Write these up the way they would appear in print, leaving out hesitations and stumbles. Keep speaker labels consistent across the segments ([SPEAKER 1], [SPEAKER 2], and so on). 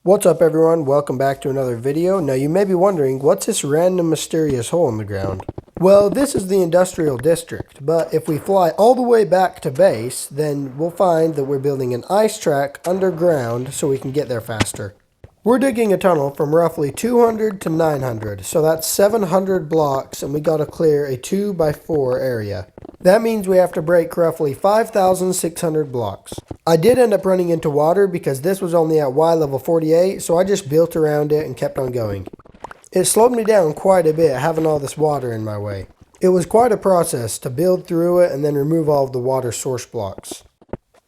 [SPEAKER 1] What's up everyone, welcome back to another video. Now you may be wondering, what's this random mysterious hole in the ground? Well, this is the industrial district, but if we fly all the way back to base, then we'll find that we're building an ice track underground so we can get there faster. We're digging a tunnel from roughly 200 to 900, so that's 700 blocks, and we gotta clear a 2x4 area. That means we have to break roughly 5,600 blocks. I did end up running into water because this was only at Y level 48, so I just built around it and kept on going. It slowed me down quite a bit having all this water in my way. It was quite a process to build through it and then remove all of the water source blocks.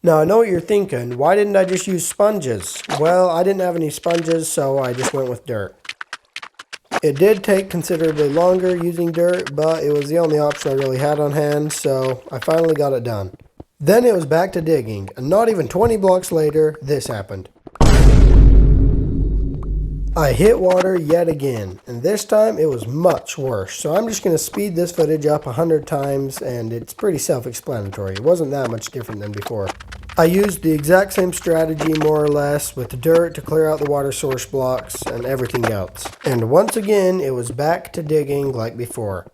[SPEAKER 1] Now I know what you're thinking, why didn't I just use sponges? Well, I didn't have any sponges, so I just went with dirt. It did take considerably longer using dirt, but it was the only option I really had on hand, so I finally got it done. Then it was back to digging, and not even 20 blocks later, this happened. I hit water yet again, and this time it was much worse, so I'm just going to speed this footage up 100 times, and it's pretty self-explanatory. It wasn't that much different than before. I used the exact same strategy more or less with the dirt to clear out the water source blocks and everything else. And once again, it was back to digging like before.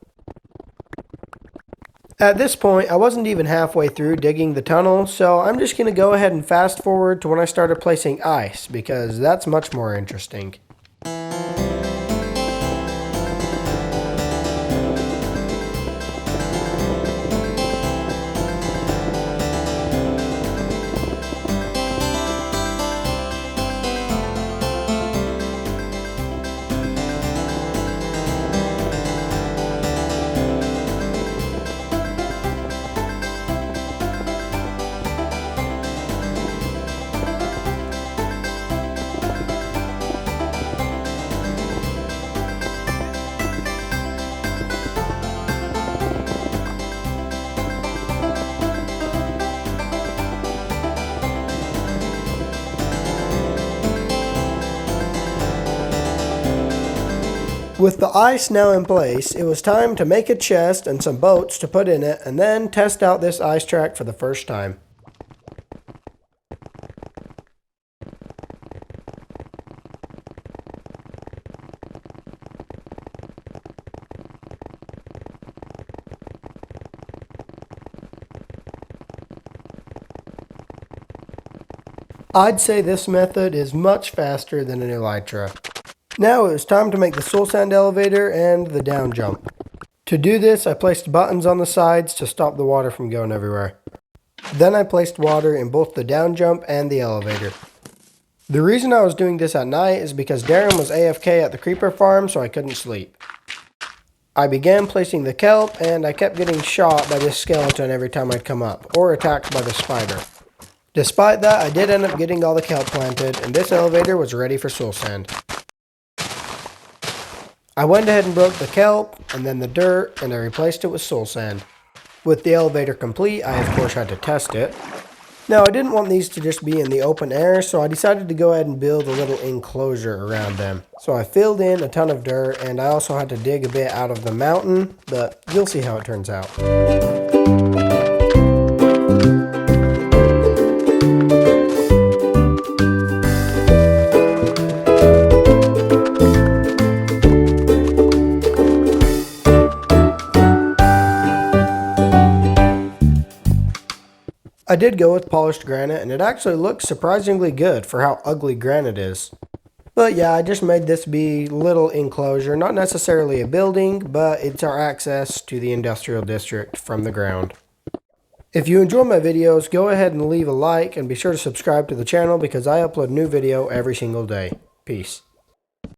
[SPEAKER 1] At this point, I wasn't even halfway through digging the tunnel, so I'm just going to go ahead and fast forward to when I started placing ice, because that's much more interesting. With the ice now in place, it was time to make a chest and some boats to put in it and then test out this ice track for the first time. I'd say this method is much faster than an elytra. Now it was time to make the soul sand elevator and the down jump. To do this, I placed buttons on the sides to stop the water from going everywhere. Then I placed water in both the down jump and the elevator. The reason I was doing this at night is because Darren was AFK at the creeper farm, so I couldn't sleep. I began placing the kelp, and I kept getting shot by this skeleton every time I'd come up, or attacked by the spider. Despite that, I did end up getting all the kelp planted, and this elevator was ready for soul sand. I went ahead and broke the kelp, and then the dirt, and I replaced it with soul sand. With the elevator complete, I of course had to test it. Now I didn't want these to just be in the open air, so I decided to go ahead and build a little enclosure around them. So I filled in a ton of dirt, and I also had to dig a bit out of the mountain, but you'll see how it turns out. I did go with polished granite, and it actually looks surprisingly good for how ugly granite is. But yeah, I just made this be a little enclosure, not necessarily a building, but it's our access to the industrial district from the ground. If you enjoy my videos, go ahead and leave a like, and be sure to subscribe to the channel because I upload a new video every single day. Peace.